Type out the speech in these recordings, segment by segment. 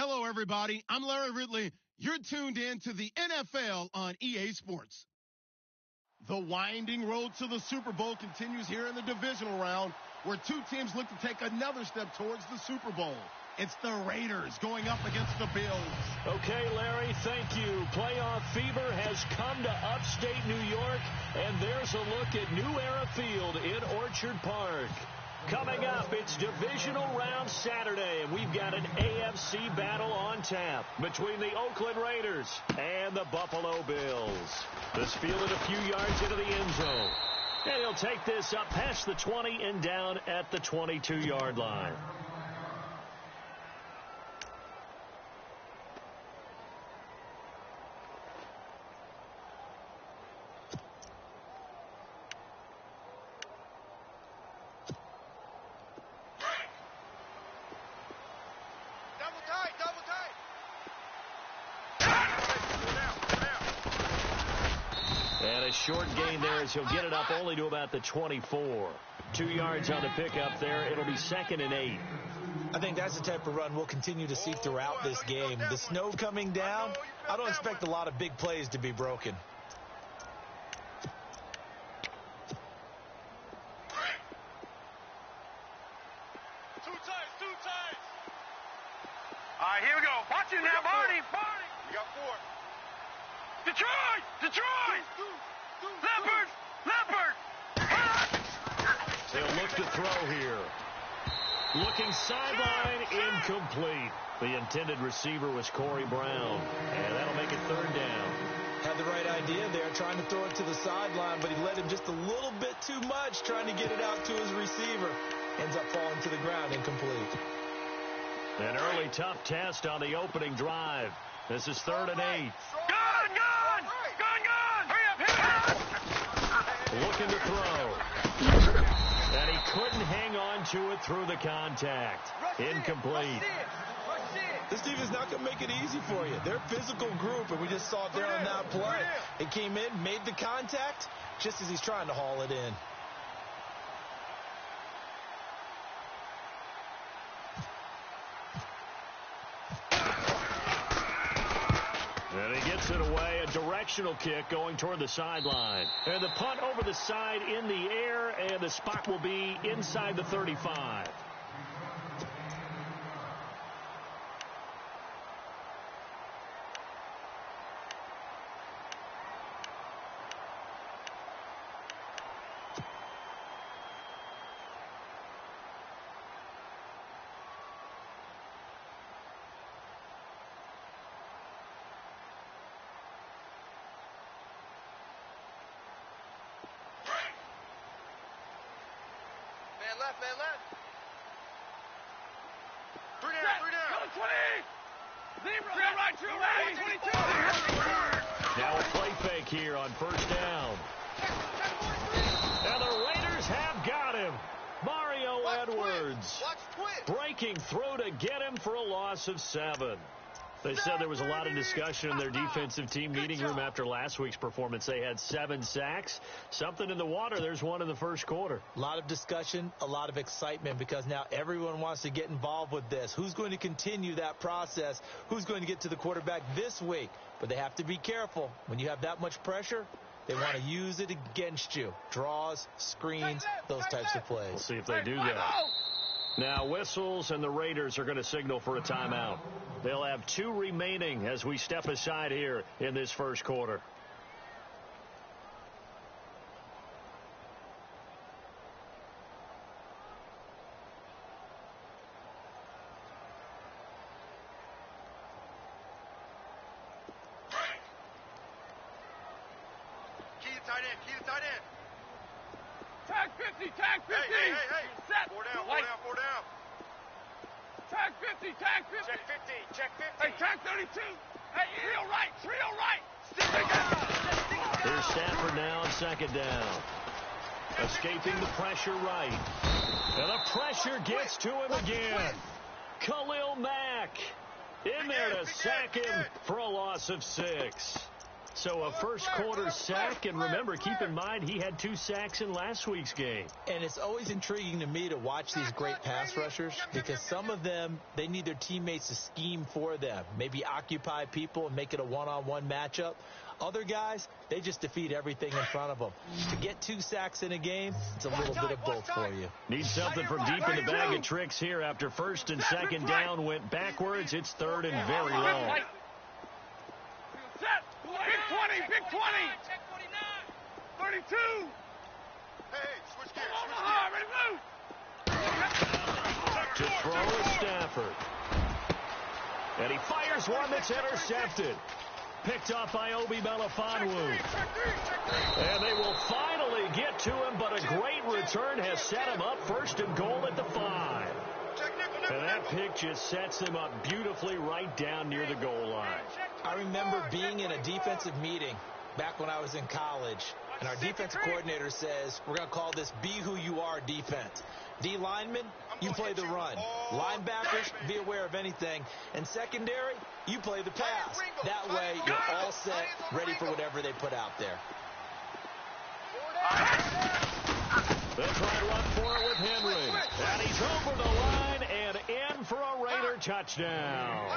Hello, everybody. I'm Larry Ridley. You're tuned in to the NFL on EA Sports. The winding road to the Super Bowl continues here in the divisional round, where two teams look to take another step towards the Super Bowl. It's the Raiders going up against the Bills. Okay, Larry, thank you. Playoff fever has come to upstate New York, and there's a look at New Era Field in Orchard Park. Coming up, it's Divisional Round Saturday, and we've got an AFC battle on tap between the Oakland Raiders and the Buffalo Bills. This fielded a few yards into the end zone, and he'll take this up past the 20 and down at the 22-yard line. And a short gain there as he'll get it up only to about the 24. 2 yards on the pickup there. It'll be 2nd and 8. I think that's the type of run we'll continue to see throughout this game. The snow coming down, I don't expect a lot of big plays to be broken. Two times. All right, here we go. Watch it now, Barney. We got 4. Detroit! Leopard! They'll look to throw here. Looking sideline, incomplete. The intended receiver was Corey Brown, and that'll make it 3rd down. Had the right idea there, trying to throw it to the sideline, but he led him just a little bit too much, trying to get it out to his receiver. Ends up falling to the ground, incomplete. An early tough test on the opening drive. This is 3rd and 8. Gun! Hurry up! Looking to throw. And he couldn't hang on to it through the contact. Incomplete. This defense is not going to make it easy for you. They're a physical group, and we just saw it there on that play. It came in, made the contact, just as he's trying to haul it in. And he gets it away, a directional kick going toward the sideline. And the punt over the side in the air, and the spot will be inside the 35. Man left. 3 down. Go 20. Zero right, 22. Now a play fake here on 1st down. And the Raiders have got him. Mario Edwards breaking through to get him for a loss of 7. They said there was a lot of discussion in their defensive team meeting room after last week's performance. They had 7 sacks. Something in the water. There's one in the first quarter. A lot of discussion, a lot of excitement, because now everyone wants to get involved with this. Who's going to continue that process? Who's going to get to the quarterback this week? But they have to be careful. When you have that much pressure, they want to use it against you. Draws, screens, those types of plays. We'll see if they do that. Now whistles, and the Raiders are going to signal for a timeout. They'll have 2 remaining as we step aside here in this first quarter. Key to tight end. Tag 50. Hey. Set. 4 down. Tag 50. Check 50. Hey, tag 32. Hey, real right. Stick it down. Here's Stafford now on 2nd down. Escaping the pressure right. And the pressure gets to him again. Khalil Mack in there to sack him for a loss of 6. So a first quarter sack, and remember, keep in mind he had 2 sacks in last week's game. And it's always intriguing to me to watch these great pass rushers because some of them, they need their teammates to scheme for them, maybe occupy people and make it a one-on-one matchup. Other guys, they just defeat everything in front of them. To get 2 sacks in a game, it's a little bit of both for you. Need something from deep in the bag of tricks here after first and second down went backwards. It's third and very low. Set. Big 20, big 20. 32. Hey, switch gears. Ready, move. To throw is Stafford. And he fires one that's intercepted. Picked off by Obi Melifonwu. And they will finally get to him, but a great return has set him up first and goal at the 5. And that pick just sets him up beautifully right down near the goal line. I remember being in a defensive meeting back when I was in college, and our defensive coordinator says, we're going to call this Be Who You Are defense. D linemen, you play the run. Linebackers, be aware of anything. And secondary, you play the pass. That way, you're all set, ready for whatever they put out there. They'll try to run for it with Henry. And he's over the line and in for a Raider touchdown.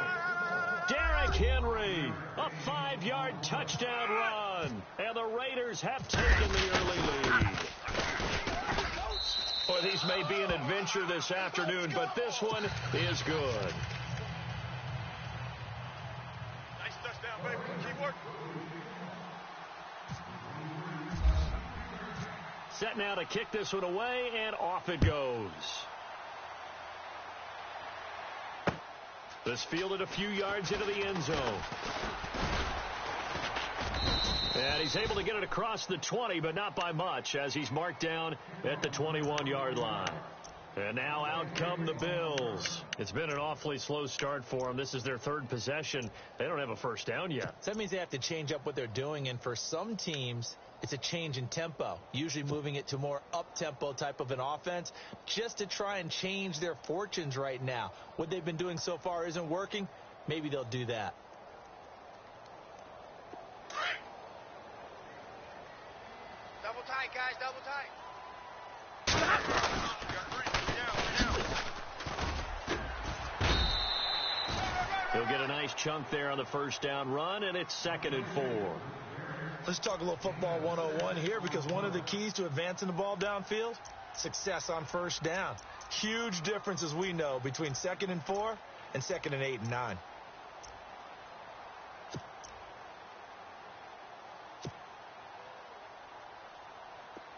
Derrick Henry, a 5-yard touchdown run. And the Raiders have taken the early lead. Well, these may be an adventure this afternoon, but this one is good. Nice touchdown, baby. Keep working. Set now to kick this one away, and off it goes. This fielded a few yards into the end zone. And he's able to get it across the 20, but not by much, as he's marked down at the 21-yard line. And now out come the Bills. It's been an awfully slow start for them. This is their 3rd possession. They don't have a first down yet. So that means they have to change up what they're doing, and for some teams, it's a change in tempo, usually moving it to more up-tempo type of an offense, just to try and change their fortunes right now. What they've been doing so far isn't working. Maybe they'll do that. Double tight, guys. Double tight. He'll get a nice chunk there on the first down run, and it's 2nd and 4. Let's talk a little football 101 here, because one of the keys to advancing the ball downfield, success on first down. Huge difference, as we know, between 2nd and 4 and 2nd and 8 and 9.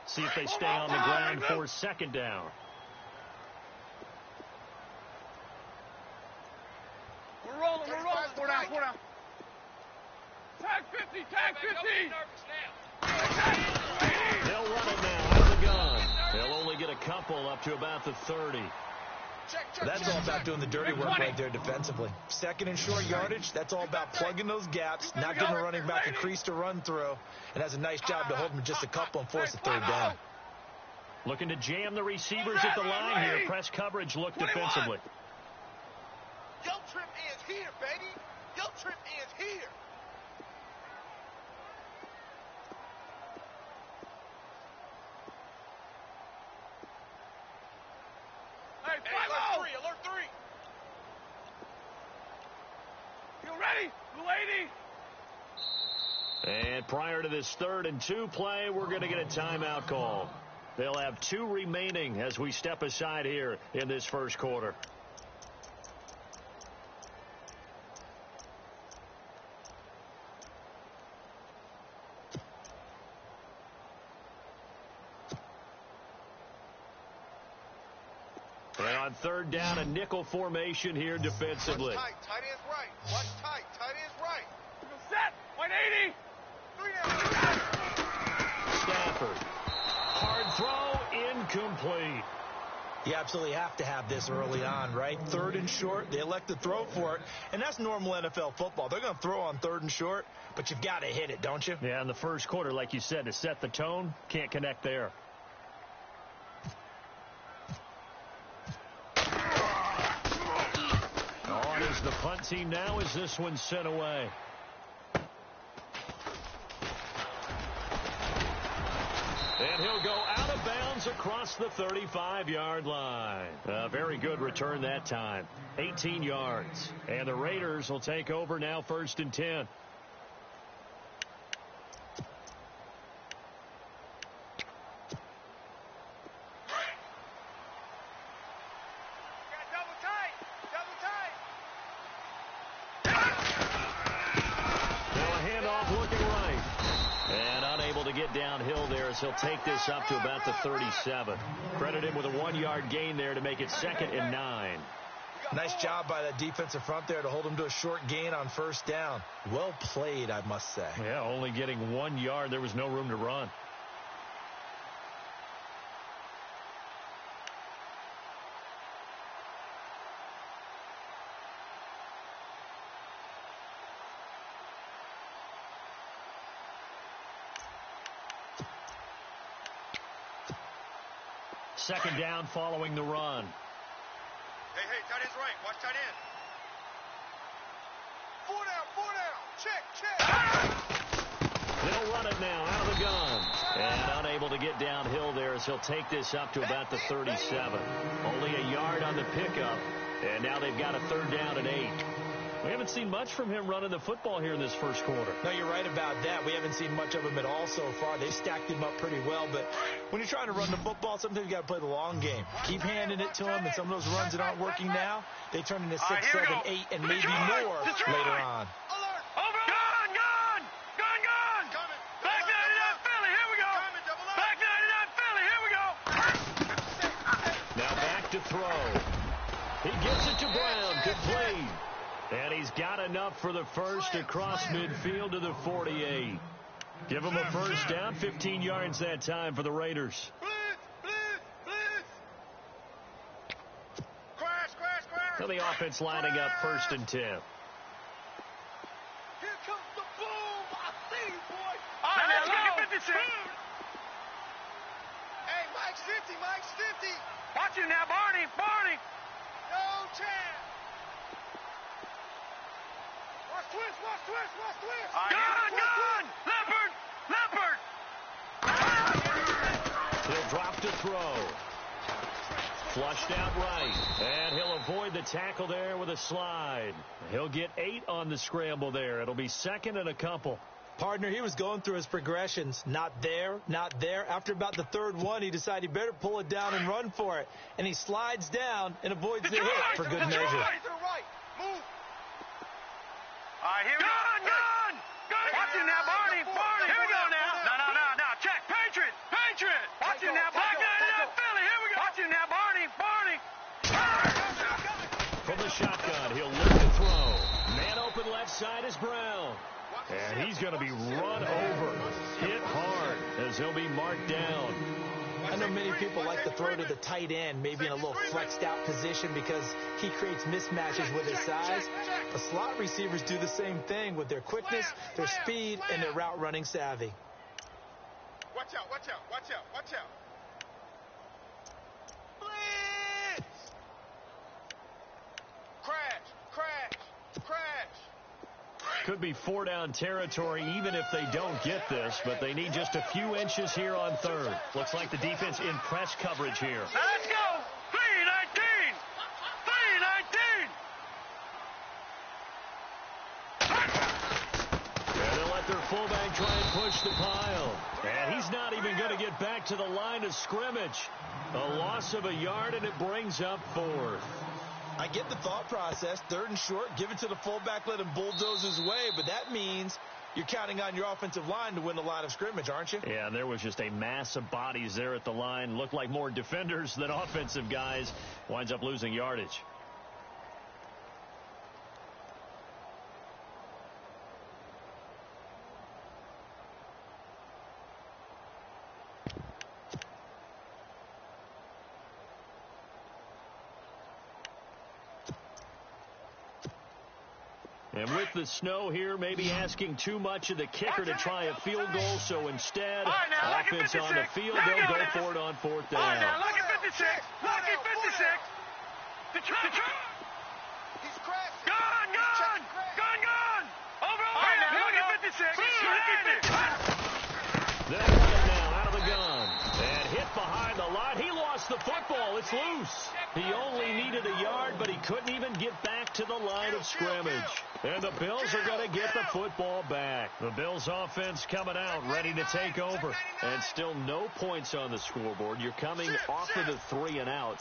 See if they stay on the ground for 2nd down. We're rolling. 4 down. Tag 50, tag 50. They'll run it now out of the gun. They'll only get a couple up to about the 30. That's all about doing the dirty work right there defensively. 2nd and short yardage, that's all about plugging those gaps, not giving a running back a crease to run through, and has a nice job to hold them just a couple and force a 3rd down. Looking to jam the receivers at the line here. Press coverage look defensively. Yo trip is here, baby. Yo trip is here. Hey, alert 3. You ready? Lady. And prior to this 3rd and 2 play, we're going to get a timeout call. They'll have 2 remaining as we step aside here in this first quarter. And on 3rd down, a nickel formation here defensively. Watch tight. Tight end's right. Watch tight. Tight end's right. Set. 180. 3 down. Stafford. Hard throw, incomplete. You absolutely have to have this early on, right? 3rd and short, they elect to throw for it, and that's normal NFL football. They're going to throw on 3rd and short, but you've got to hit it, don't you? Yeah, in the first quarter, like you said, to set the tone, can't connect there. On is the punt team now as this one's sent away. He'll go out of bounds across the 35-yard line. A very good return that time. 18 yards. And the Raiders will take over now, 1st and 10. Get downhill there as he'll take this up to about the 37. Credit him with a 1-yard gain there to make it 2nd and 9. Nice job by that defensive front there to hold him to a short gain on 1st down. Well played, I must say. Yeah, only getting 1 yard. There was no room to run. Second down following the run. Hey, tight end's right. Watch tight end. 4 down. Check. They'll run it now out of the gun. And unable to get downhill there as he'll take this up to about the 37. Only a yard on the pickup. And now they've got a 3rd down and 8. We haven't seen much from him running the football here in this first quarter. No, you're right about that. We haven't seen much of him at all so far. They've stacked him up pretty well, but when you're trying to run the football, sometimes you got to play the long game. Keep handing it to him, and some of those runs that aren't working now, they turn into 6, 7, 8, and maybe more later on. Back 99 Philly, here we go. Back 99 Philly, here we go. Now back to throw. He gives it to Brown, complete. And he's got enough for the first across midfield to the 48. Give him a 1st down, 15 yards that time for the Raiders. So the offense lining up 1st and 10. Here comes the boom. I see you, boy. All right, now look at 56. Hey, Mike's 50. Watch it now, Barney. No chance. Watch twist. Gun. Leopard. He'll drop to throw. Flushed out right. And he'll avoid the tackle there with a slide. He'll get 8 on the scramble there. It'll be 2nd and a couple. Partner, he was going through his progressions. Not there. After about the 3rd one, he decided he better pull it down and run for it. And he slides down and avoids the hit for good measure. Move. All right, here we go. Gun. Watch it now, Barney. Here we go now. No. Check. Patriot. Watch it now, Back 99 Philly. Here we go. Watch it now, Barney. From the shotgun, he'll look to throw. Man open left side is Brown. And he's going to be run over. Hit hard as he'll be marked down. I know many people like to throw to the tight end, maybe in a little flexed out position because he creates mismatches with his size. But slot receivers do the same thing with their quickness, their speed, and their route running savvy. Watch out. Blitz. Crash. Could be 4-down territory even if they don't get this, but they need just a few inches here on 3rd. Looks like the defense in press coverage here. Let's go. 319. And they'll let their fullback try and push the pile. And he's not even going to get back to the line of scrimmage. A loss of a yard, and it brings up 4th. I get the thought process. 3rd and short, give it to the fullback, let him bulldoze his way, but that means you're counting on your offensive line to win the line of scrimmage, aren't you? Yeah, there was just a mass of bodies there at the line. Looked like more defenders than offensive guys. Winds up losing yardage. And with the snow here, maybe asking too much of the kicker to try a field goal. So instead, offense on the field, they'll go for it on 4th down. All right, now, look at 56. Lucky 56. He's crashing. Gun. Over. All right, now, look at 56. They'll run it now out of the gun. football. It's loose. He only needed a yard, but he couldn't even get back to the line of scrimmage. And the Bills are going to get the football back. The Bills offense coming out, ready to take over. And still no points on the scoreboard. You're coming off of the 3 and out.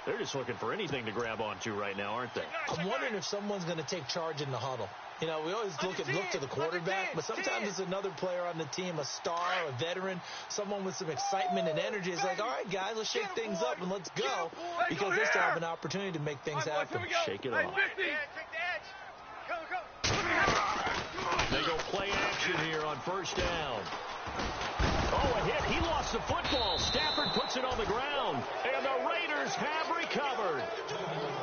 They're just looking for anything to grab onto right now, aren't they? I'm wondering if someone's going to take charge in the huddle. You know, we always look to the quarterback, but sometimes it's another player on the team, a star, a veteran, someone with some excitement and energy. It's like, all right, guys, let's shake things up and let's go, because they still have an opportunity to make things happen. Shake it off. They go play action here on first down. Oh, a hit. He lost the football. Stafford puts it on the ground, and the Raiders have recovered.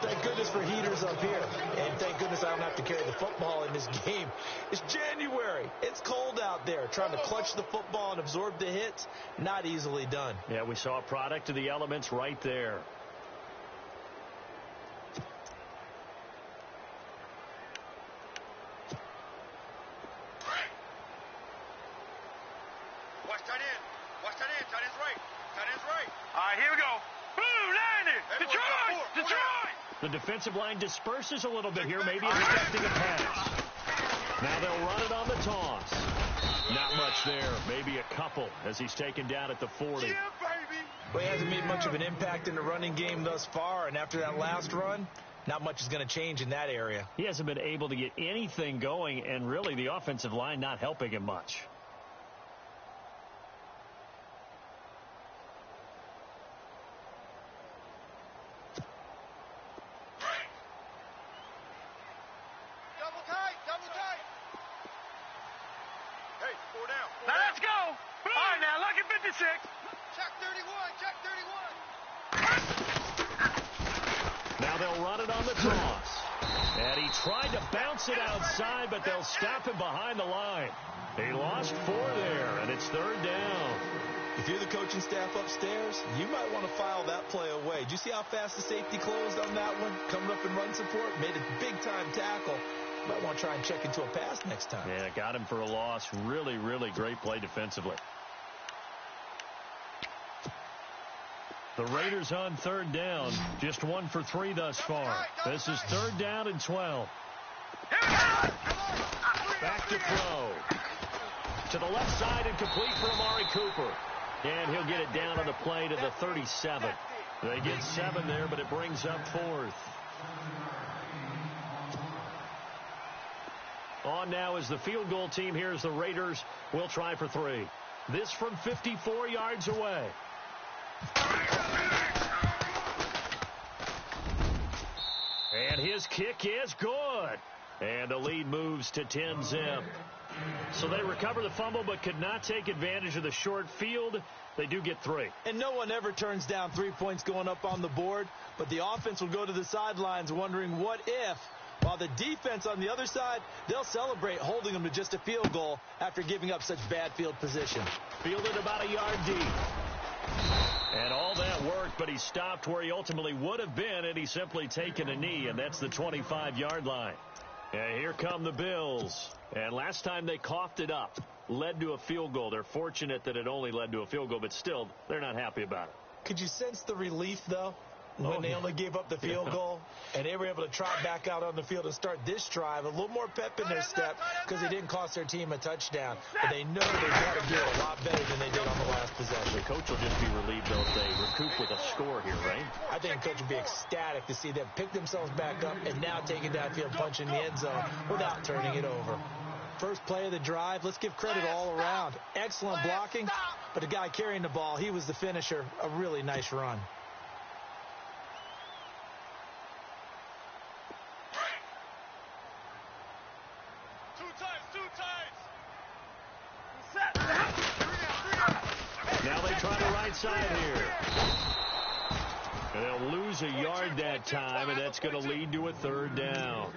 Thank goodness for heaters up here, and thank goodness I don't have to carry the football in this game. It's January. It's cold out there. Trying to clutch the football and absorb the hits, not easily done. Yeah, we saw a product of the elements right there. Watch tight end. Watch tight end. Tight end's right. Tight end's right. All right, here we go. Boom, landed. Detroit. Detroit. The defensive line disperses a little bit here, maybe expecting a pass. Now they'll run it on the toss. Not much there. Maybe a couple as he's taken down at the 40. Yeah, baby. Well, he hasn't made much of an impact in the running game thus far, and after that last run, not much is going to change in that area. He hasn't been able to get anything going, and really the offensive line not helping him much. Double tight. Hey, 4 down. Now let's go. All right, now look at 56. Check 31. Now they'll run it on the toss. And he tried to bounce it outside, but they'll stop him behind the line. He lost 4 there, and it's 3rd down. If you're the coaching staff upstairs, you might want to file that play away. Did you see how fast the safety closed on that one? Coming up in run support, made a big-time tackle. Might want to try and check into a pass next time. Yeah, got him for a loss. Really, really great play defensively. The Raiders on 3rd down. Just 1 for 3 thus far. This is 3rd down and 12. Back to throw. To the left side and complete for Amari Cooper. And he'll get it down on the play to the 37. They get 7 there, but it brings up 4th. On now is the field goal team. Here's the Raiders. Will try for 3. This from 54 yards away. And his kick is good. And the lead moves to 10-zip. So they recover the fumble but could not take advantage of the short field. They do get 3. And no one ever turns down 3 points going up on the board, but the offense will go to the sidelines wondering what if, while the defense on the other side, they'll celebrate holding them to just a field goal after giving up such bad field position. Fielded about a yard deep. And all that worked, but he stopped where he ultimately would have been, and he's simply taken a knee, and that's the 25-yard line. And here come the Bills. And last time they coughed it up, led to a field goal. They're fortunate that it only led to a field goal, but still, they're not happy about it. Could you sense the relief, though, when they only gave up the field goal, and they were able to trot back out on the field and start this drive, a little more pep in their step because they didn't cost their team a touchdown. But they know they've got to do it a lot better than they did on the last possession. The coach will just be relieved, though, if they recoup with a score here, right? I think the coach would be ecstatic to see them pick themselves back up and now take it downfield, punch in the end zone without turning it over. First play of the drive, let's give credit all around. Excellent blocking, but the guy carrying the ball, he was the finisher. A really nice run. Now they try the right side here. And they'll lose a yard that time, and that's going to lead to a 3rd down.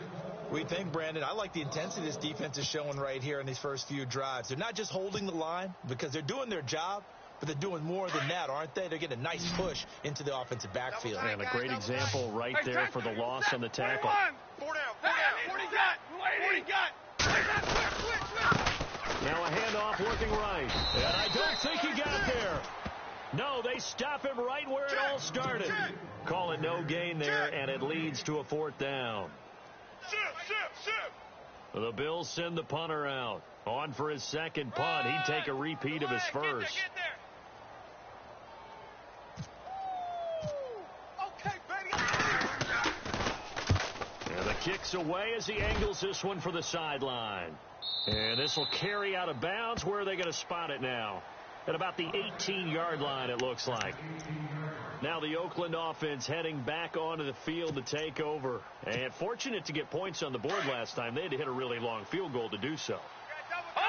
We think, Brandon, I like the intensity this defense is showing right here in these first few drives. They're not just holding the line because they're doing their job, but they're doing more than that, aren't they? They're getting a nice push into the offensive backfield. And a great example right there for the loss on the tackle. 4 down. 40 got. Now a handoff working right. And I don't think he got there. No, they stop him right where it all started. Call it no gain there, and it leads to a fourth down. The Bills send the punter out. On for his second punt. He'd take a repeat of his first. Get there. Okay, baby. And the kick's away as he angles this one for the sideline. And this will carry out of bounds. Where are they going to spot it now? At about the 18-yard line, it looks like. Now the Oakland offense heading back onto the field to take over. And fortunate to get points on the board last time. They had to hit a really long field goal to do so.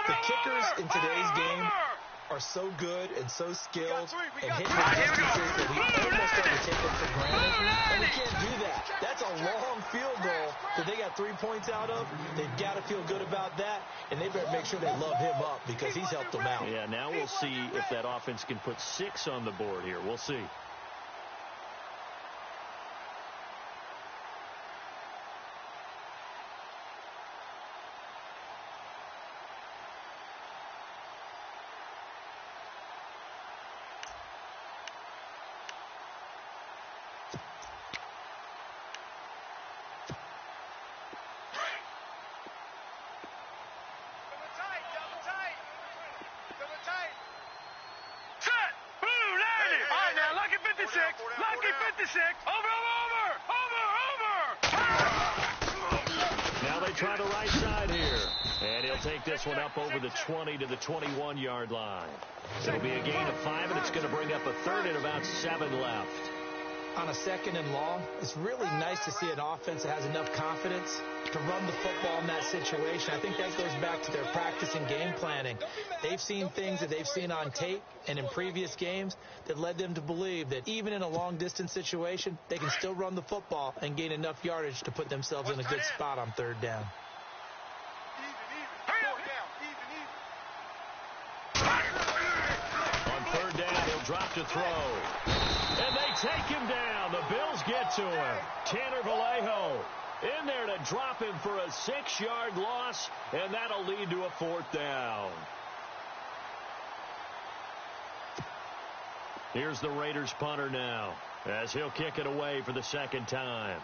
The kickers in today's game are so good and so skilled and hitting the distances that we almost have to take them for granted. And we can't do that. That's a long field goal that they got 3 points out of. They've got to feel good about that, and they better make sure they love him up because he's helped them out. Yeah, now we'll see if that offense can put 6 on the board here. We'll see. Lucky 56. Over. Now they try the right side here. And he'll take this one up over the 20 to the 21-yard line. It'll be a gain of 5, and it's going to bring up a third and about 7 left. On a second and long, it's really nice to see an offense that has enough confidence to run the football in that situation. I think that goes back to their practice and game planning. They've seen things that they've seen on tape and in previous games that led them to believe that even in a long-distance situation, they can still run the football and gain enough yardage to put themselves in a good spot on third down. On third down, he'll drop to throw. And they take him down. The Bills get to him. Tanner Vallejo in there to drop him for a 6-yard loss, and that'll lead to a fourth down. Here's the Raiders punter now, as he'll kick it away for the second time.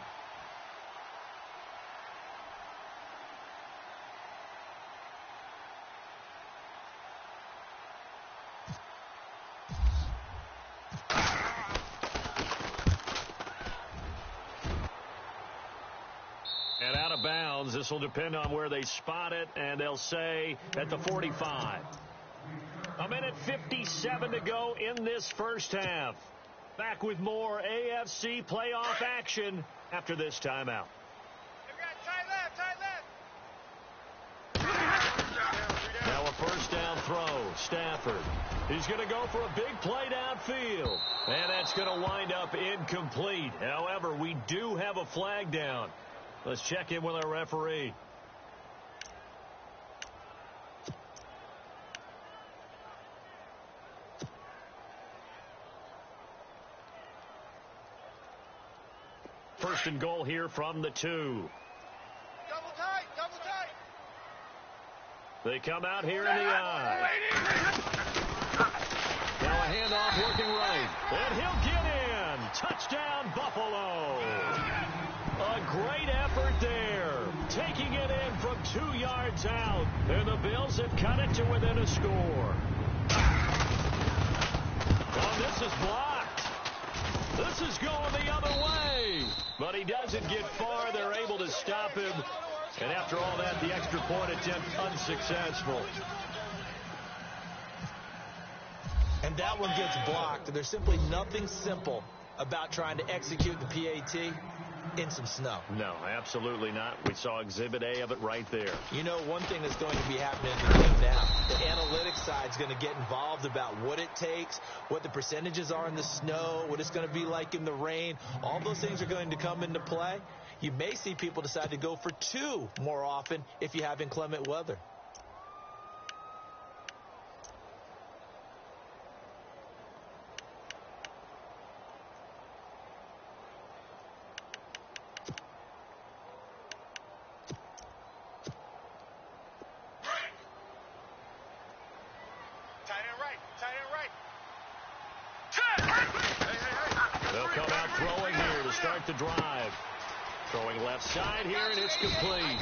And out of bounds. This will depend on where they spot it, and they'll say at the 45. A minute 57 to go in this first half. Back with more AFC playoff action after this timeout. Now a first down throw. Stafford. He's going to go for a big play downfield. And that's going to wind up incomplete. However, we do have a flag down. Let's check in with our referee. First and goal here from the 2. Double tight. They come out here in the eye. Now a handoff working right. And he'll get in. Touchdown, Buffalo. A great effort there. Taking it in from 2 yards out. And the Bills have cut it to within a score. Oh, this is blocked. This is going the other way. But he doesn't get far. They're able to stop him. And after all that, the extra point attempt unsuccessful. And that one gets blocked. There's simply nothing simple about trying to execute the PAT in some snow. No, absolutely not. We saw Exhibit A of it right there. You know, one thing that's going to be happening in the game now, the analytics side is going to get involved about what it takes, what the percentages are in the snow, what it's going to be like in the rain. All those things are going to come into play. You may see people decide to go for 2 more often if you have inclement weather. start the drive. Throwing left side here, and it's complete.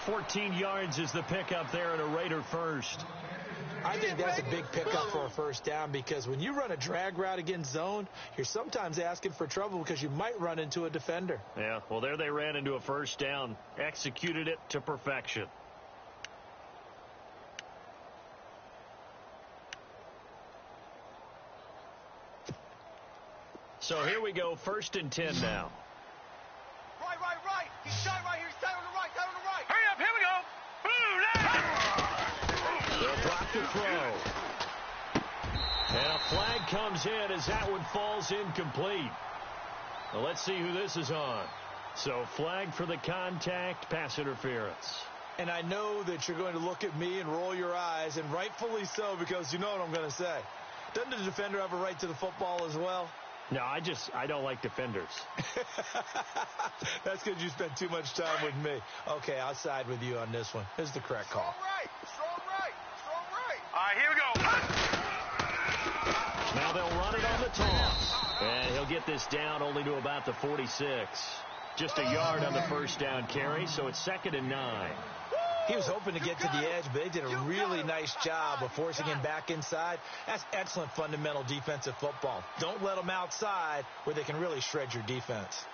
14 yards is the pickup there and a Raider first. I think that's a big pickup for a first down because when you run a drag route against zone, you're sometimes asking for trouble because you might run into a defender. Yeah, well, there they ran into a first down. Executed it to perfection. So here we go, 1st and 10 now. Right. He's tight right here. He's tight on the right. Hurry up. Here we go. Boom. They'll drop the throw. And a flag comes in as that one falls incomplete. Well, let's see who this is on. So flag for the contact, pass interference. And I know that you're going to look at me and roll your eyes, and rightfully so, because you know what I'm going to say. Doesn't the defender have a right to the football as well? No, I don't like defenders. That's because you spend too much time with me. Okay, I'll side with you on this one. This is the correct call. Strong right. All right, here we go. Now they'll run it on the toss. And he'll get this down only to about the 46. Just a yard on the first down carry, so it's 2nd and 9. He was hoping to get to the edge, but they did a really nice job of forcing him back inside. That's excellent fundamental defensive football. Don't let them outside where they can really shred your defense.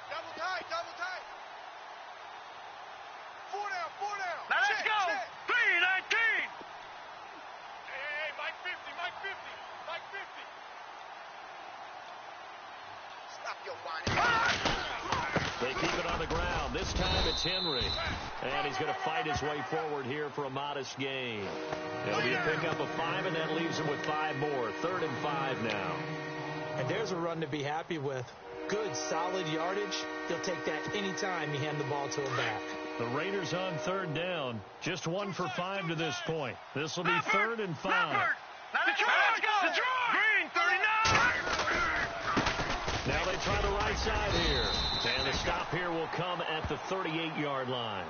Double tight. 4 down. Now let's go. 3-19. Hey, Mike 50. Stop your whining. They keep it on the ground. This time it's Henry. And he's going to fight his way forward here for a modest gain. It'll be a pickup of 5, and that leaves him with 5 more. 3rd and 5 now. And there's a run to be happy with. Good, solid yardage. He'll take that anytime you hand the ball to him back. The Raiders on 3rd down. Just 1 for 5 to this point. This will be 3rd and 5. Now Detroit. Green 39. Now they try the right side here. And the stop here will come at the 38-yard line.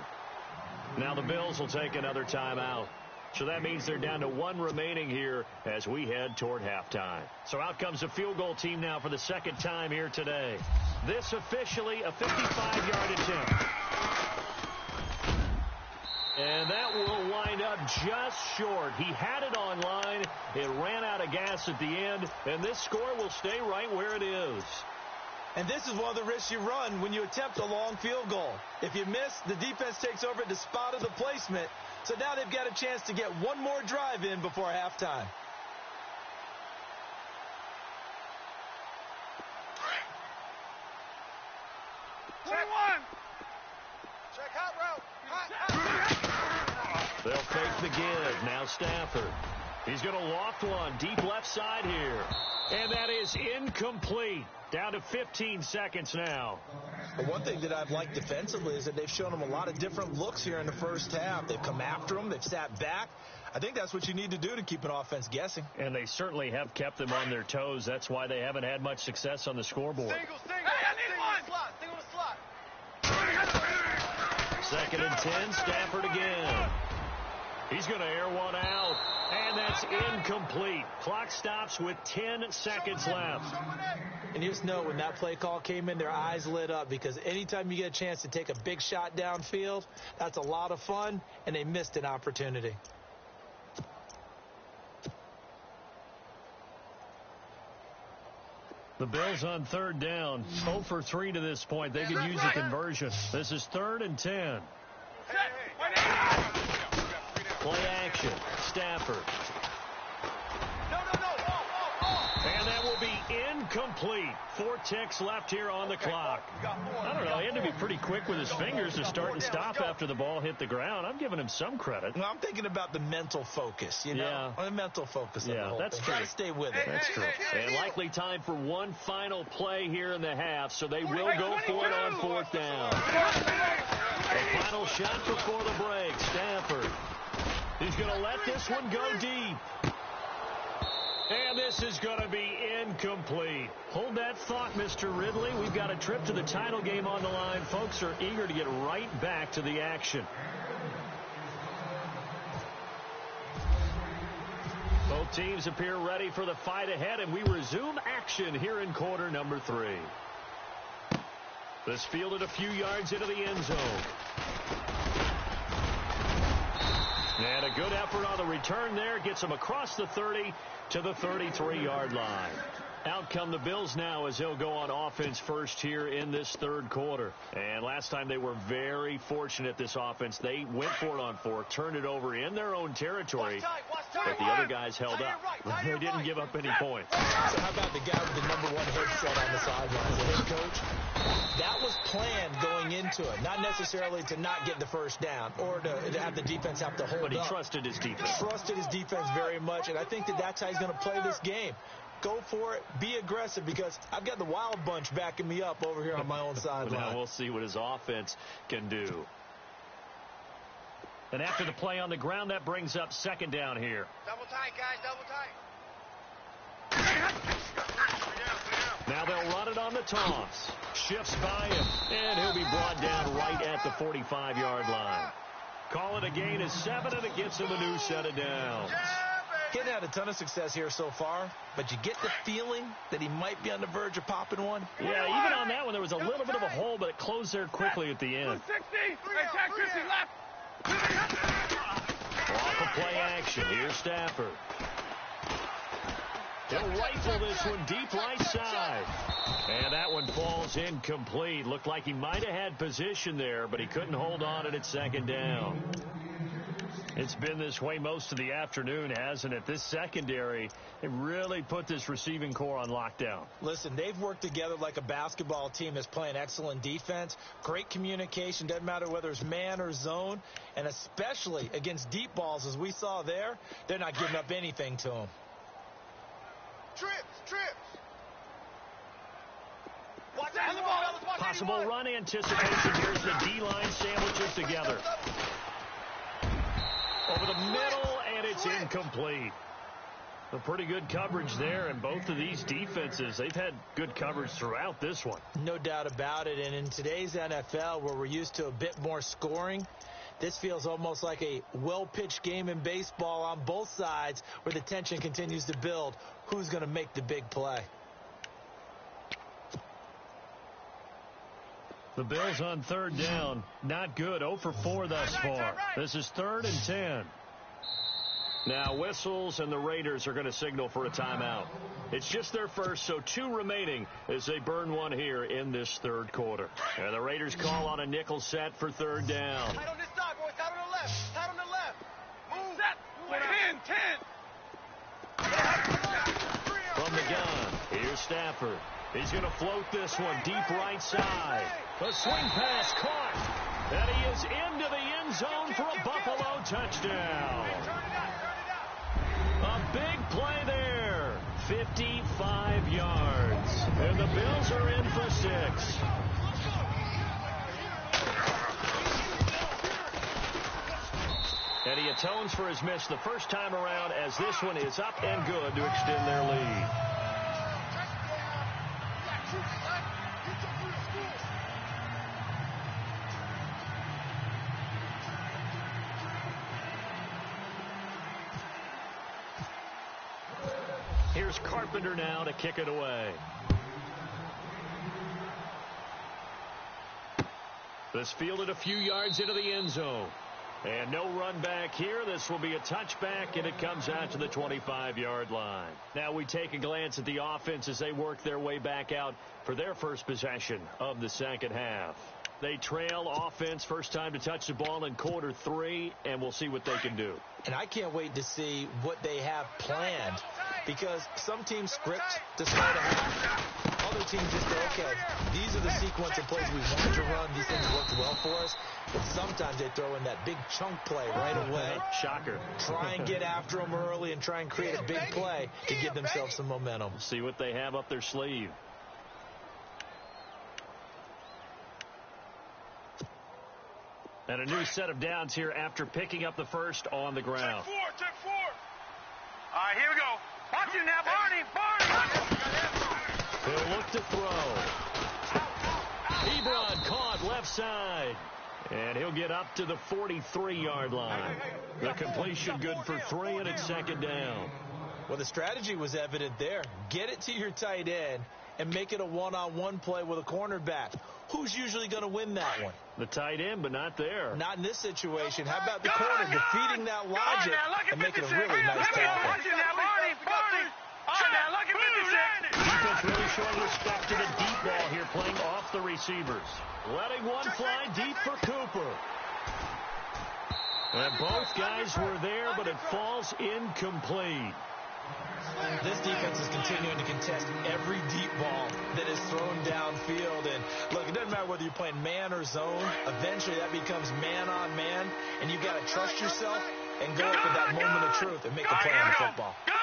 Now the Bills will take another timeout. So that means they're down to 1 remaining here as we head toward halftime. So out comes a field goal team now for the 2nd time here today. This officially a 55-yard attempt. And that will wind up just short. He had it on line. It ran out of gas at the end. And this score will stay right where it is. And this is one of the risks you run when you attempt a long field goal. If you miss, the defense takes over at the spot of the placement. So now they've got a chance to get one more drive in before halftime. Check hot route. They'll fake the give. Now Stafford. He's going to loft one deep left side here. And that is incomplete. Down to 15 seconds now. But one thing that I've liked defensively is that they've shown them a lot of different looks here in the first half. They've come after them. They've sat back. I think that's what you need to do to keep an offense guessing. And they certainly have kept them on their toes. That's why they haven't had much success on the scoreboard. Single. Hey, I need one. Single to slot. 2nd and 10, Stafford again. He's going to air one out, and that's incomplete. Clock stops with 10 seconds left. And you just know when that play call came in, their eyes lit up because anytime you get a chance to take a big shot downfield, that's a lot of fun, and they missed an opportunity. The Bills on 3rd down, 0 for 3 to this point. They could use a conversion. This is 3rd and 10. Play action. Stafford. And that will be incomplete. 4 ticks left here on the clock. I don't know. He had to be pretty quick with his fingers to start and stop after the ball hit the ground. I'm giving him some credit. No, I'm thinking about the mental focus, you know? Yeah. The mental focus of the whole that's thing. true. Try to stay with it. That's true. And likely time for one final play here in the half, so they will go for it on 4th down. The final shot before the break. Stafford. He's going to let this one go deep. And this is going to be incomplete. Hold that thought, Mr. Ridley. We've got a trip to the title game on the line. Folks are eager to get right back to the action. Both teams appear ready for the fight ahead, and we resume action here in quarter number 3. This fielded a few yards into the end zone. And a good effort on the return there. Gets him across the 30 to the 33-yard line. Out come the Bills now as they'll go on offense first here in this third quarter. And last time they were very fortunate, this offense. They went for it on 4, turned it over in their own territory, but the other guys held up. They didn't give up any points. So how about the guy with the #1 headset on the sideline, the head coach? That was planned going into it, not necessarily to not get the first down or to have the defense have to hold up. But he trusted his defense. Trusted his defense very much, and I think that's how he's going to play this game. Go for it. Be aggressive, because I've got the wild bunch backing me up over here on my own sideline. Now we'll see what his offense can do. And after the play on the ground, that brings up second down here. Double tight, guys. Double tight. Now they'll run it on the toss. Shifts by him, and he'll be brought down right at the 45-yard line. Call it a gain of 7, and it gets him a new set of downs. He's had a ton of success here so far, but you get the feeling that he might be on the verge of popping one. Yeah, even on that one, there was a little bit of a hole, but it closed there quickly at the end. 60. Attack 50 left. Off of play action. Here's Stafford. He'll rifle this one deep right side. And that one falls incomplete. Looked like he might have had position there, but he couldn't hold on at second down. It's been this way most of the afternoon, hasn't it? This secondary, it really put this receiving core on lockdown. Listen, they've worked together like a basketball team that's playing excellent defense. Great communication. Doesn't matter whether it's man or zone. And especially against deep balls, as we saw there, they're not giving up anything to them. Trips. Possible run anticipation. Here's the D-line sandwiches together. Over the middle, and it's incomplete. A pretty good coverage there, and both of these defenses, they've had good coverage throughout this one. No doubt about it, and in today's NFL, where we're used to a bit more scoring, this feels almost like a well-pitched game in baseball on both sides, where the tension continues to build. Who's going to make the big play? The Bills on third down. Not good. 0 for 4 thus far. This is 3rd and 10. Now whistles, and the Raiders are going to signal for a timeout. It's just their first, so 2 remaining as they burn one here in this third quarter. And the Raiders call on a nickel set for third down. Tight on this side, boys. Tight on the left. Tight on the left. Move. Set. 10. From the gun, here's Stafford. He's going to float this one deep right side. The swing pass caught. And he is into the end zone for a Buffalo touchdown. A big play there. 55 yards. And the Bills are in for 6. And he atones for his miss the first time around, as this one is up and good to extend their lead. Here's Carpenter now to kick it away. This fielded a few yards into the end zone. And no run back here. This will be a touchback, and it comes out to the 25-yard line. Now we take a glance at the offense as they work their way back out for their first possession of the second half. They trail offense, first time to touch the ball in quarter 3, and we'll see what they can do. And I can't wait to see what they have planned, because some teams script to start a half. Other teams just go, okay, these are the sequence of plays we want to run. These things worked well for us. But sometimes they throw in that big chunk play right away. Shocker. Try and get after them early and try and create a big play to give themselves some momentum. See what they have up their sleeve. And a new set of downs here after picking up the first on the ground. Check 4. All right, here we go. Watch it now, Barney. Barney. He'll look to throw. Ebron caught left side. And he'll get up to the 43-yard line. The completion good for 3, and it's second down. Well, the strategy was evident there. Get it to your tight end and make it a one-on-one play with a cornerback. Who's usually going to win that one? The tight end, but not there. Not in this situation. How about the corner defeating that logic and making a really nice tackle? Watch it now, Barney. Barney. All right, now look at 56. Defense really showing respect to the deep ball here, playing off the receivers. Letting one fly deep for Cooper. And both guys were there, but it falls incomplete. This defense is continuing to contest every deep ball that is thrown downfield. And look, it doesn't matter whether you're playing man or zone. Eventually that becomes man on man, and you've got to trust yourself and go up at that moment of truth and make the play on the football. Gun!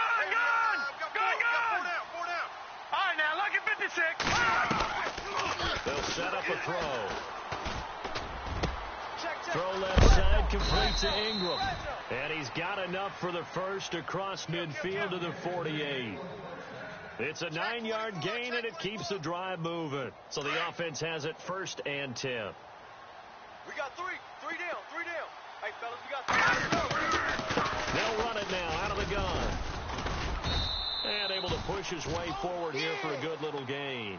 All right, now look at 56. They'll set up a throw. Throw left side, complete to Ingram. And he's got enough for the first across midfield to the 48. It's a 9-yard gain, and it keeps the drive moving. So the offense has it 1st and 10. We got 3 down. Hey, fellas, we got 3. They'll run it now out of the gun. And able to push his way forward here for a good little gain.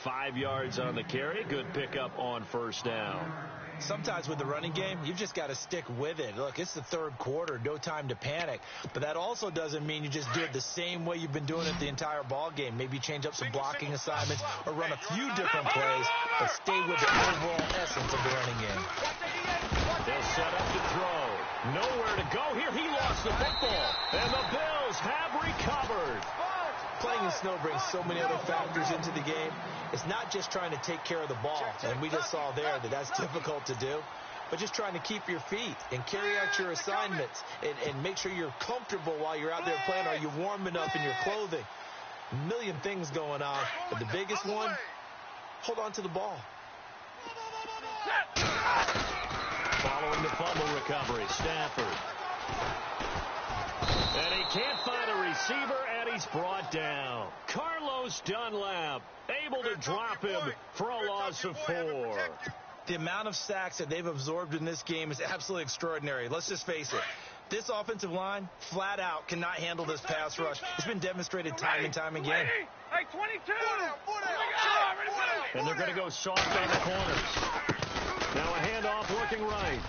5 yards on the carry. Good pickup on 1st down. Sometimes with the running game, you've just got to stick with it. Look, it's the 3rd quarter, no time to panic. But that also doesn't mean you just do it the same way you've been doing it the entire ball game. Maybe change up some blocking assignments or run a few different plays, but stay with the overall essence of the running game. They'll set up to throw. Nowhere to go here. He lost the football. And the Bills have recovered. Playing in snow brings so many other factors into the game. It's not just trying to take care of the ball, and we just saw there that that's difficult to do, but just trying to keep your feet and carry out your assignments and make sure you're comfortable while you're out there playing. Are you warm enough in your clothing? A million things going on, but the biggest one, hold on to the ball. Following the fumble recovery, Stafford. And he can't find a receiver, and he's brought down. Carlos Dunlap able to drop him for a loss of 4. The amount of sacks that they've absorbed in this game is absolutely extraordinary. Let's just face it. This offensive line, flat out, cannot handle this pass rush. It's been demonstrated time and time again. Hey, 22. And they're going to go soft on the corners. Now a handoff looking right.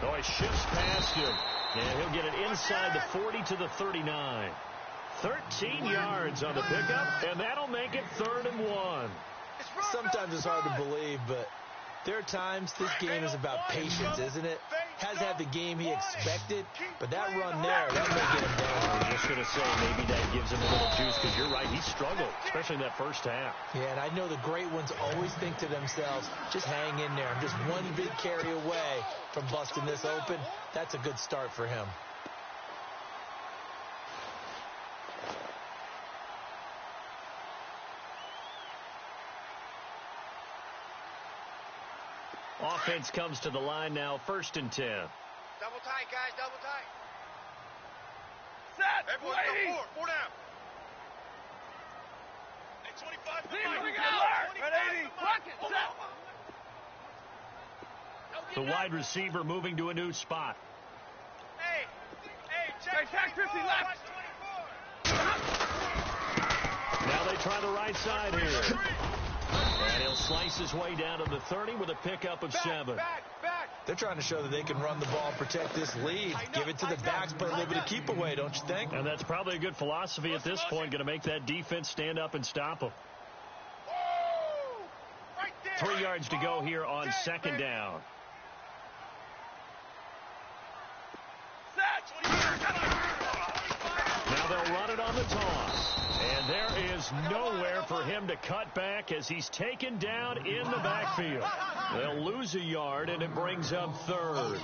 Oh, he shifts past him. And he'll get it inside the 40 to the 39. 13 yards on the pickup, and that'll make it 3rd and 1. Sometimes it's hard to believe, but there are times this game is about patience, isn't it? Has had the game he expected, but that run there, that may get him down. I was just going to say, maybe that gives him a little juice, because you're right, he struggled, especially in that first half. Yeah, and I know the great ones always think to themselves, just hang in there. I'm just one big carry away from busting this open. That's a good start for him. Offense comes to the line now, 1st and 10. Double tight, guys, double tight. Set. Everyone go 4 down. Hey, 25. Ready? Block it. Set. The wide receiver moving to a new spot. Hey, check 50 left. Now they try the right side here. And he'll slice his way down to the 30 with a pickup of 7. Back. They're trying to show that they can run the ball and protect this lead. Give it to the backs, play a little bit of keep away, don't you think? And that's probably a good philosophy at this point, going to make that defense stand up and stop them. 3 yards to go here on 2nd down. Now they'll run it on the toss. And there is nowhere for him to cut back as he's taken down in the backfield. They'll lose a yard, and it brings up 3rd.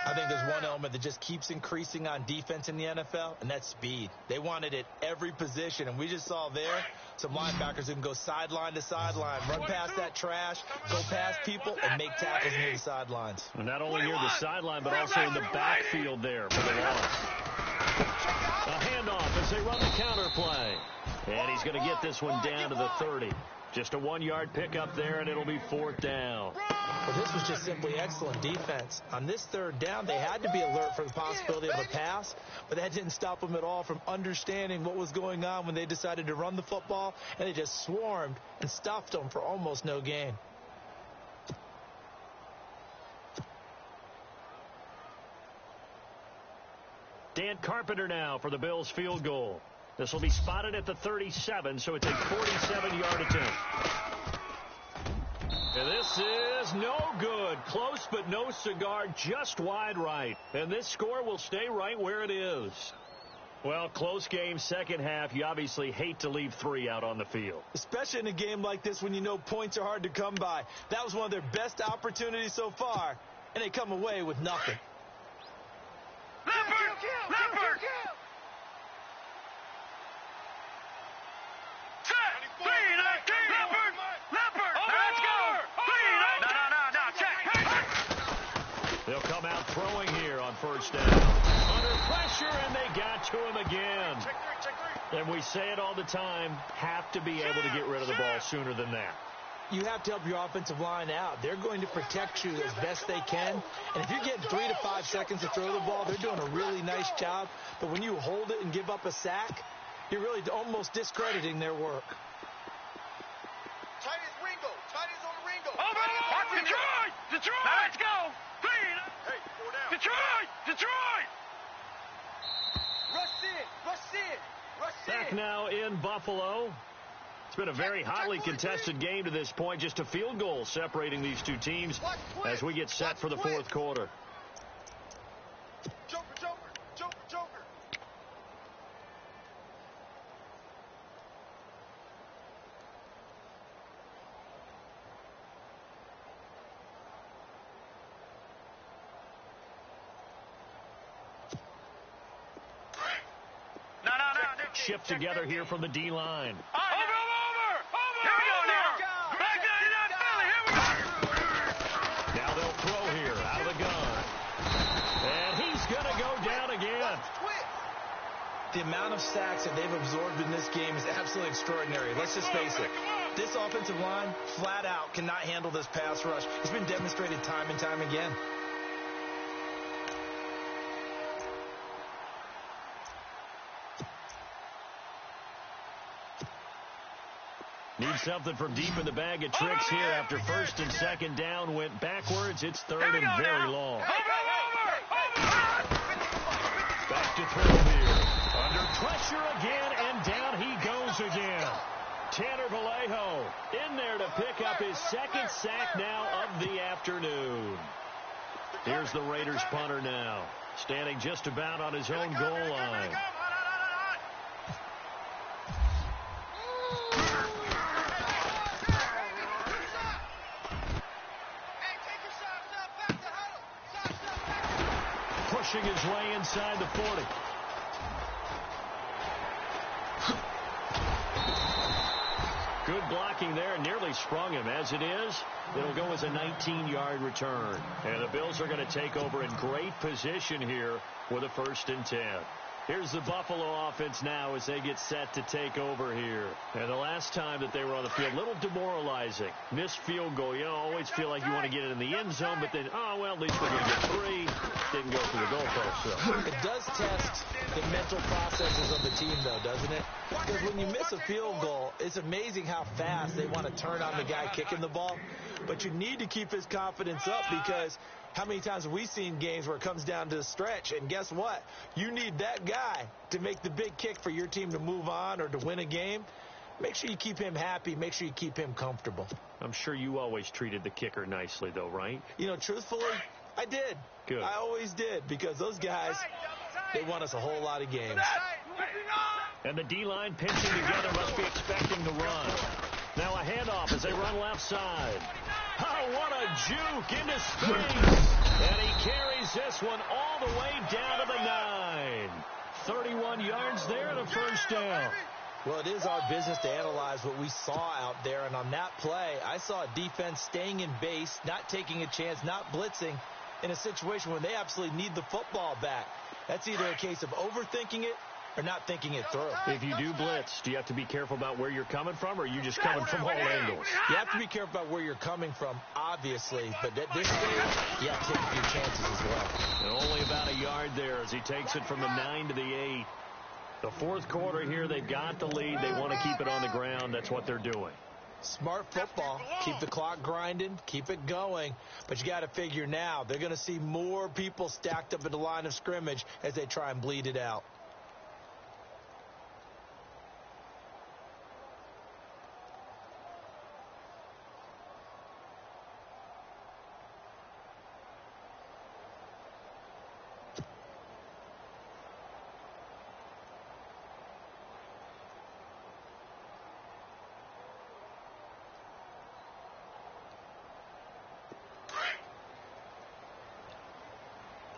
I think there's one element that just keeps increasing on defense in the NFL, and that's speed. They want it at every position, and we just saw there some linebackers who can go sideline to sideline, run past that trash, go past people, and make tackles near the sidelines. And not only near the sideline, but also in the backfield there for the loss. A handoff as they run And he's going to get this one down to the 30. Just a 1-yard pickup there, and it'll be 4th down. Well, this was just simply excellent defense. On this 3rd down, they had to be alert for the possibility of a pass, but that didn't stop them at all from understanding what was going on when they decided to run the football, and they just swarmed and stuffed them for almost no gain. Dan Carpenter now for the Bills field goal. This will be spotted at the 37, so it's a 47-yard attempt. And this is no good. Close, but no cigar, just wide right. And this score will stay right where it is. Well, close game, second half. You obviously hate to leave 3 out on the field. Especially in a game like this when you know points are hard to come by. That was one of their best opportunities so far, and they come away with nothing. Leopard! Leopard! Let's go! No, check! They'll come out throwing here on 1st down. Under pressure, and they got to him again. Check three. And we say it all the time, have to be able to get rid of the ball sooner than that. You have to help your offensive line out. They're going to protect you as best they can. And if you're getting 3 to 5 seconds to throw the ball, they're doing a really nice job. But when you hold it and give up a sack, you're really almost discrediting their work. Tight as Ringo. Detroit! Now let's go! Hey, 4 down. Detroit! Rush in! Back now in Buffalo. It's been a very hotly contested game to this point. Just a field goal separating these two teams as we get set for the 4th quarter. Joker! No. Chip together here from the D-line. Over! Here we go now! Back 99 Philly, here we go! Now they'll throw here out of the gun. And he's going to go down again. The amount of sacks that they've absorbed in this game is absolutely extraordinary. Let's just face it. This offensive line, flat out, cannot handle this pass rush. It's been demonstrated time and time again. Need something from deep in the bag of tricks here after 1st and 2nd down went backwards. It's 3rd and very long. Back to throw here. Under pressure again, and down he goes again. Tanner Vallejo in there to pick up his 2nd sack now of the afternoon. Here's the Raiders punter now, standing just about on his own goal line. Pushing his way inside the 40. Good blocking there. Nearly sprung him. As it is, it'll go as a 19-yard return. And the Bills are going to take over in great position here with a 1st and 10. Here's the Buffalo offense now as they get set to take over here. And the last time that they were on the field, a little demoralizing. Missed field goal. You know, always feel like you want to get it in the end zone, but then, oh, well, at least we're going to get 3. Didn't go through the goalpost. So. It does test the mental processes of the team, though, doesn't it? Because when you miss a field goal, it's amazing how fast they want to turn on the guy kicking the ball. But you need to keep his confidence up because how many times have we seen games where it comes down to the stretch? And guess what? You need that guy to make the big kick for your team to move on or to win a game. Make sure you keep him happy. Make sure you keep him comfortable. I'm sure you always treated the kicker nicely, though, right? You know, truthfully, I did. Good. I always did because those guys, they won us a whole lot of games. And the D-line pinching together must be expecting the run. Now a handoff as they run left side. Oh, what a juke into space. And he carries this one all the way down to the 9. 31 yards there and a 1st down. Well, it is our business to analyze what we saw out there. And on that play, I saw a defense staying in base, not taking a chance, not blitzing in a situation where they absolutely need the football back. That's either a case of overthinking it are not thinking it through. If you do blitz, do you have to be careful about where you're coming from, or are you just coming from all angles? You have to be careful about where you're coming from, obviously, but at this stage, you have to take a few chances as well. And only about a yard there as he takes it from the 9 to the 8. The fourth quarter here, they've got the lead. They want to keep it on the ground. That's what they're doing. Smart football. Keep the clock grinding. Keep it going. But you got to figure now, they're going to see more people stacked up at the line of scrimmage as they try and bleed it out.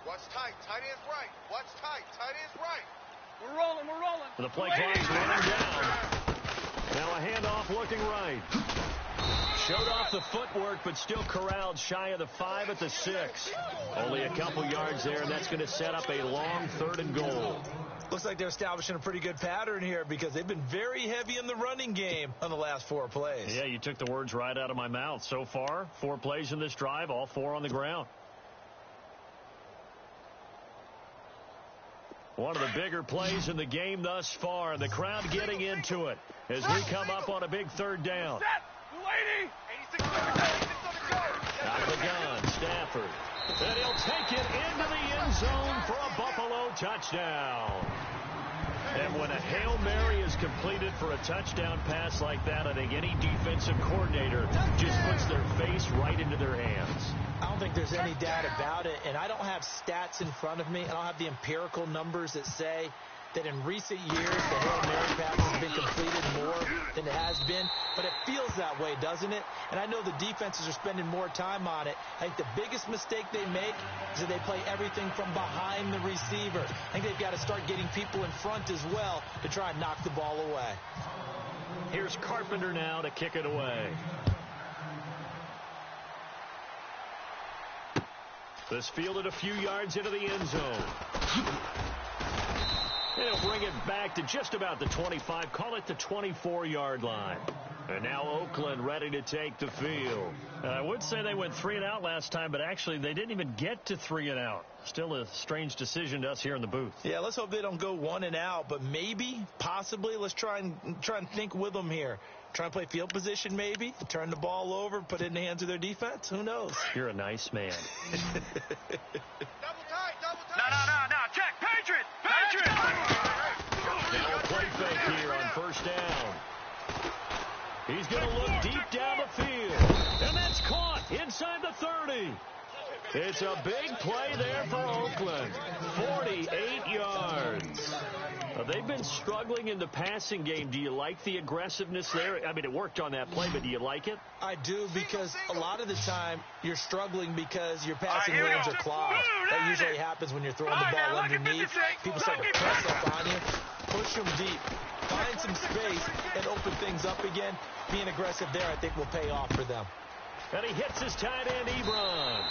What's tight? Tight ends right. What's tight? Tight ends right. We're rolling. We're rolling. The play clock's running down. Now a handoff looking right. Showed off the footwork, but still corralled shy of the 5 at the 6. Only a couple yards there, and that's going to set up a long 3rd and goal. Looks like they're establishing a pretty good pattern here because they've been very heavy in the running game on the last 4 plays. Yeah, you took the words right out of my mouth. So far, 4 plays in this drive, all 4 on the ground. One of the bigger plays in the game thus far. The crowd getting into it as we come up on a big 3rd down. Out of the gun, Stafford. And he'll take it into the end zone for a Buffalo touchdown. And when a Hail Mary is completed for a touchdown pass like that, I think any defensive coordinator just puts their face right into their hands. I don't think there's any doubt about it, and I don't have stats in front of me. I don't have the empirical numbers that say that in recent years the Hail Mary pass has been completed more than it has been, but it feels that way, doesn't it? And I know the defenses are spending more time on it. I think the biggest mistake they make is that they play everything from behind the receiver. I think they've got to start getting people in front as well to try and knock the ball away. Here's Carpenter now to kick it away. This fielded a few yards into the end zone. He'll bring it back to just about the 25. Call it the 24-yard line. And now Oakland ready to take the field. And I would say they went 3 and out last time, but actually they didn't even get to 3 and out. Still a strange decision to us here in the booth. Yeah, let's hope they don't go 1 and out, but maybe, possibly, let's try and think with them here. Try and play field position maybe, turn the ball over, put it in the hands of their defense. Who knows? You're a nice man. Double tight. No. Check. Patriot. Now a play fake here on 1st down. He's going to look deep down the field. And that's caught inside the 30. It's a big play there for Oakland. 48 yards. They've been struggling in the passing game. Do you like the aggressiveness there? I mean, it worked on that play, but do you like it? I do, because a lot of the time you're struggling because your passing lanes are clogged. That usually happens when you're throwing the ball underneath. People start to press up on you. Push them deep. Find some space and open things up again. Being aggressive there, I think, will pay off for them. And he hits his tight end, Ebron.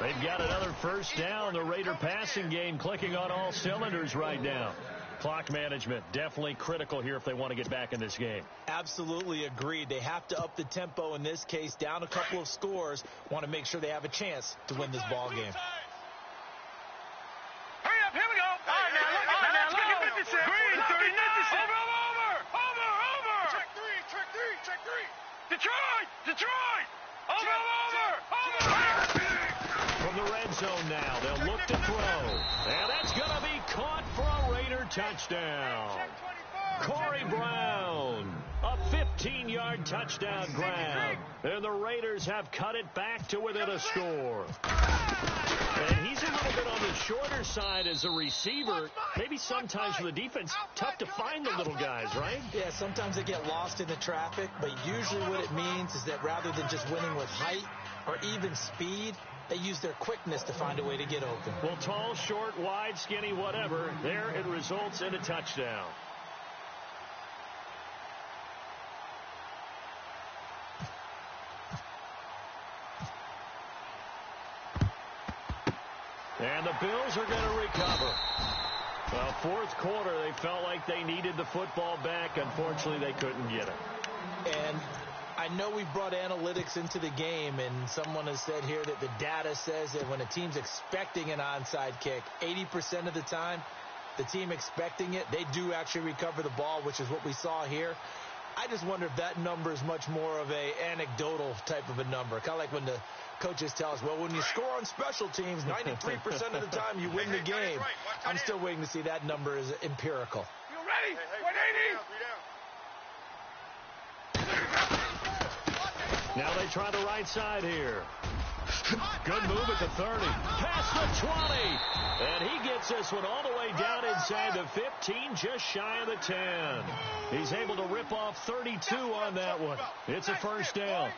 They've got another 1st down. The Raider passing game clicking on all cylinders right now. Clock management definitely critical here if they want to get back in this game. Absolutely agreed. They have to up the tempo in this case, down a couple of scores. Want to make sure they have a chance to win this ball game. Hurry up, here we go. All right, now, look at 56. Green, 30, 56. Over. Check three. Detroit. Over. From the red zone now, they'll look to throw. And that's going to be caught for a Raider touchdown. Corey Brown, a 15-yard touchdown grab. And the Raiders have cut it back to within a score. And he's a little bit on the shorter side as a receiver. Maybe sometimes for the defense, tough to find the little guys, right? Yeah, sometimes they get lost in the traffic, but usually what it means is that rather than just winning with height or even speed, they use their quickness to find a way to get open. Well, tall, short, wide, skinny, whatever, there it results in a touchdown. And the Bills are going to recover. Well, fourth quarter, they felt like they needed the football back. Unfortunately, they couldn't get it. And I know we brought analytics into the game, and someone has said here that the data says that when a team's expecting an onside kick, 80% of the time, the team expecting it, they do actually recover the ball, which is what we saw here. I just wonder if that number is much more of a anecdotal type of a number. Kind of like when the coaches tell us, well, when you score on special teams, 93% of the time you win the game. I'm still waiting to see that number is empirical. You ready? 180. Now they try the right side here. Good move at the 30. Past the 20. And he gets this one all the way down inside the 15, just shy of the 10. He's able to rip off 32 on that one. It's a first down.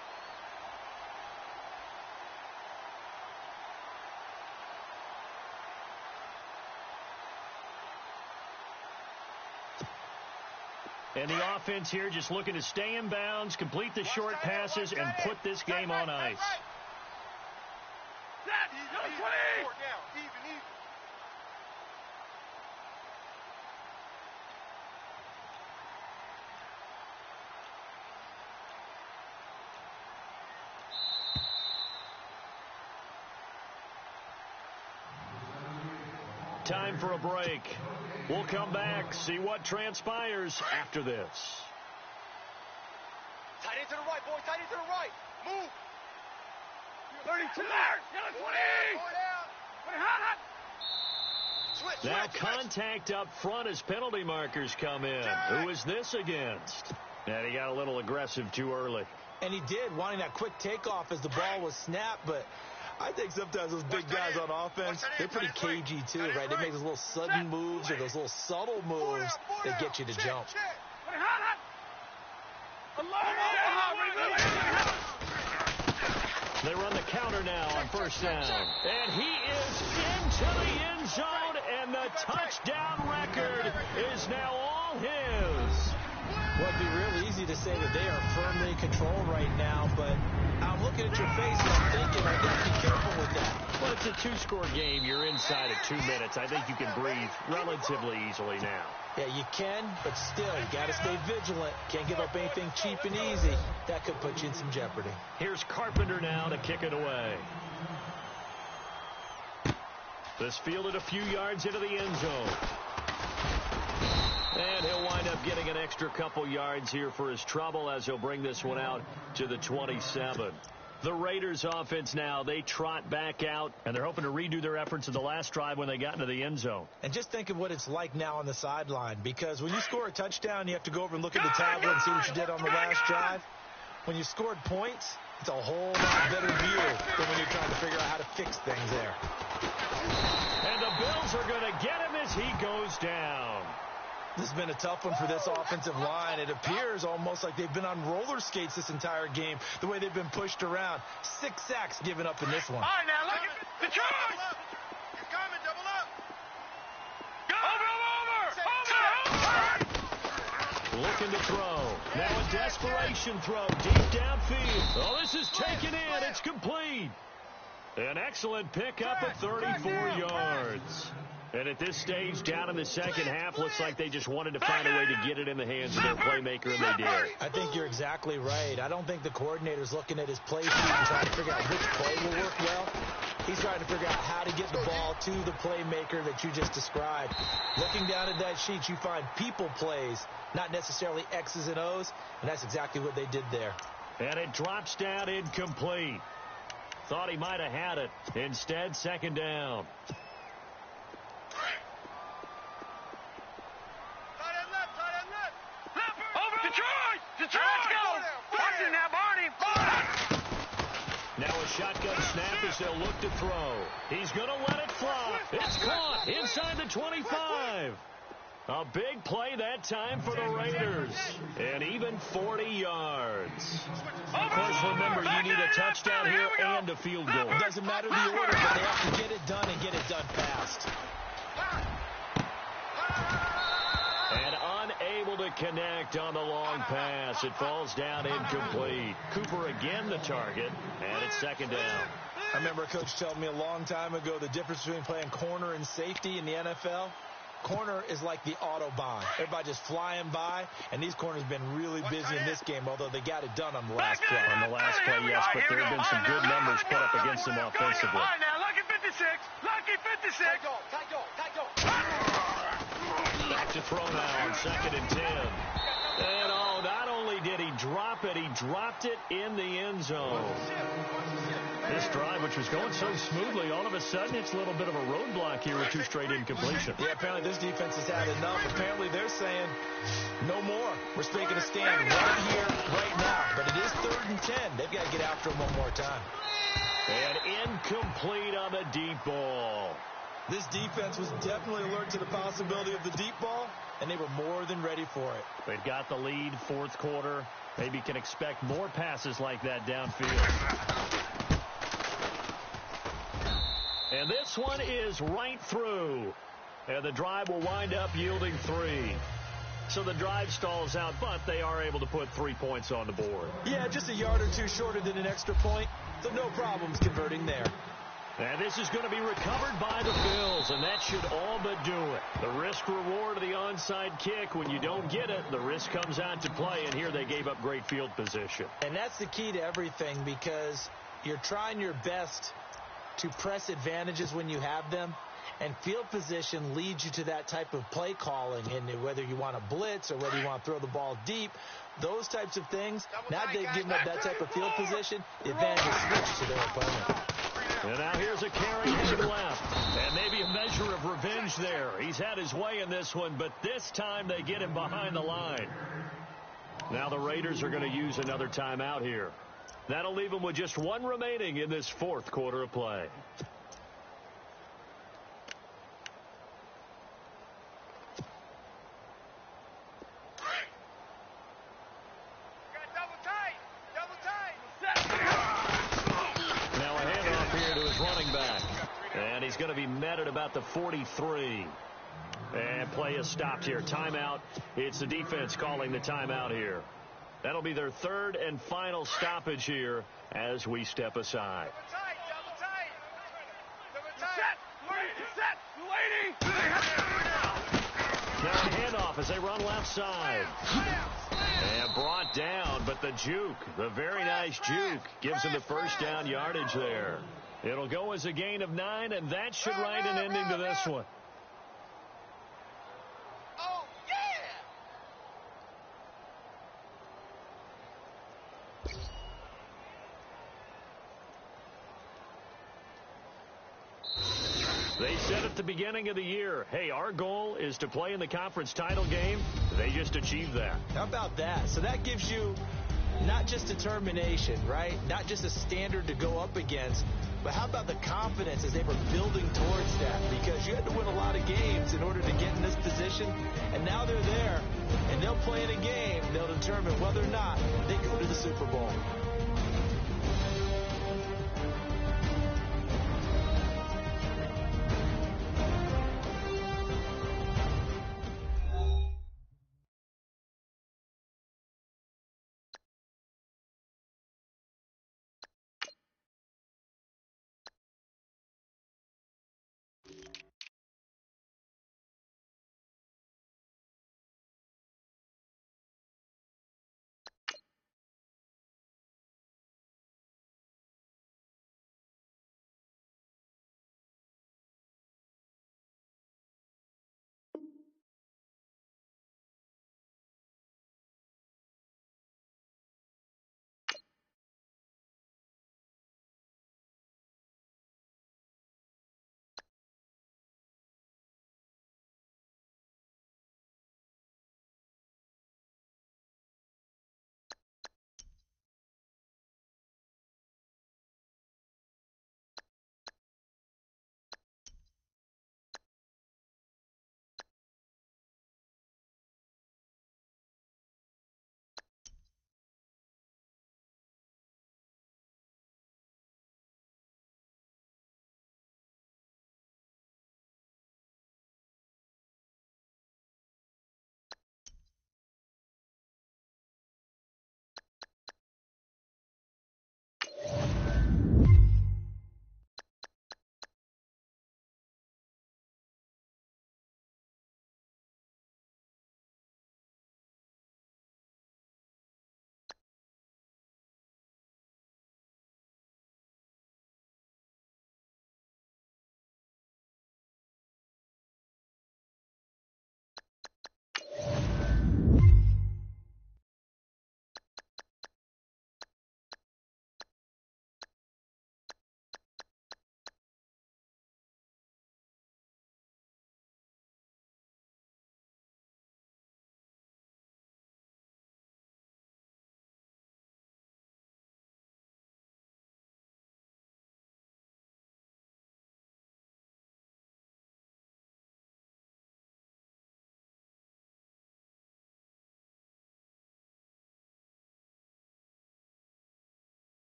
And the offense here just looking to stay in bounds, complete the short passes, and put this game on ice. Time for a break. We'll come back, see what transpires after this. Tight end to the right, boy. Tight end to the right. Move. 32. There. 20. Now contact up front as penalty markers come in. Who is this against? And he got a little aggressive too early. And he did, wanting that quick takeoff as the ball was snapped, but I think sometimes those big guys on offense, they're pretty cagey too, right? They make those little sudden moves or those little subtle moves that get you to jump. They run the counter now on first down. And he is into the end zone, and the touchdown record is now all his. Well, it'd be real easy to say that they are firmly in control right now, but I'm looking at your face and I'm thinking I got to be careful with that. Well, it's a two-score game. You're inside of 2 minutes. I think you can breathe relatively easily now. Yeah, you can, but still, you got to stay vigilant. Can't give up anything cheap and easy. That could put you in some jeopardy. Here's Carpenter now to kick it away. This fielded a few yards into the end zone. And he'll wind up getting an extra couple yards here for his trouble as he'll bring this one out to the 27. The Raiders offense now, they trot back out, and they're hoping to redo their efforts in the last drive when they got into the end zone. And just think of what it's like now on the sideline, because when you score a touchdown, you have to go over and look at the tablet and see what you did on the last drive. When you scored points, it's a whole lot better view than when you're trying to figure out how to fix things there. And the Bills are going to get him as he goes down. This has been a tough one for this offensive line. It appears almost like they've been on roller skates this entire game, the way they've been pushed around. 6 sacks given up in this one. All right, now look at the charge. He's coming, double up. Over. Looking to throw. Now a desperation throw deep downfield. Oh, this is taken in. It's complete. An excellent pickup at 34 yards. And at this stage, down in the second half, looks like they just wanted to find a way to get it in the hands of their playmaker, and they did. I think you're exactly right. I don't think the coordinator's looking at his play sheet and trying to figure out which play will work well. He's trying to figure out how to get the ball to the playmaker that you just described. Looking down at that sheet, you find people plays, not necessarily X's and O's, and that's exactly what they did there. And it drops down incomplete. Thought he might have had it. Instead, second down. Let's go! Watch it now, Barney! Now a shotgun snap as they'll look to throw. He's going to let it fly. It's caught inside the 25. A big play that time for the Raiders. And even 40 yards. Of course, remember, you need a touchdown here and a field goal. It doesn't matter the order, but they have to get it done and get it done fast. And unable to connect on the long pass. It falls down incomplete. Cooper again the target, and it's second down. I remember a coach telling me a long time ago the difference between playing corner and safety in the NFL. corner is like the Autobahn. Everybody just flying by, and these corners been really busy in this game, although they got it done on the last play. On the last play, yes, but there have been some good numbers put up against them offensively. All right, now, lucky 56. Lucky 56. Tight goal. Back to throw now on 2nd and 10. And not only did he drop it, he dropped it in the end zone. This drive, which was going so smoothly, all of a sudden it's a little bit of a roadblock here with 2 straight incompletions. Yeah, apparently this defense has had enough. Apparently they're saying no more. We're taking a stand right here, right now. But it is 3rd and 10. They've got to get after him one more time. And incomplete on the deep ball. This defense was definitely alert to the possibility of the deep ball, and they were more than ready for it. They've got the lead, 4th quarter. Maybe can expect more passes like that downfield. And this one is right through. And the drive will wind up yielding 3. So the drive stalls out, but they are able to put 3 points on the board. Yeah, just a yard or 2 shorter than an extra point, so no problems converting there. And this is going to be recovered by the Bills, and that should all but do it. The risk-reward of the onside kick, when you don't get it, the risk comes out to play, and here they gave up great field position. And that's the key to everything, because you're trying your best to press advantages when you have them, and field position leads you to that type of play calling, and whether you want to blitz or whether you want to throw the ball deep, those types of things, now they've given up that type of field position, the advantage is switched to their opponent. And now here's a carry headed left. And maybe a measure of revenge there. He's had his way in this one, but this time they get him behind the line. Now the Raiders are going to use another timeout here. That'll leave them with just 1 remaining in this 4th quarter of play. Running back, and he's going to be met at about the 43. And play is stopped here. Timeout. It's the defense calling the timeout here. That'll be their 3rd and final stoppage here as we step aside. Now a handoff as they run left side. And brought down, but the juke, the very nice juke, gives him the first down yardage there. It'll go as a gain of 9, and that should write an ending to this one. Oh, yeah! They said at the beginning of the year, hey, our goal is to play in the conference title game. They just achieved that. How about that? So that gives you not just determination, right? Not just a standard to go up against, but how about the confidence as they were building towards that? Because you had to win a lot of games in order to get in this position, and now they're there, and they'll play in a game. They'll determine whether or not they go to the Super Bowl.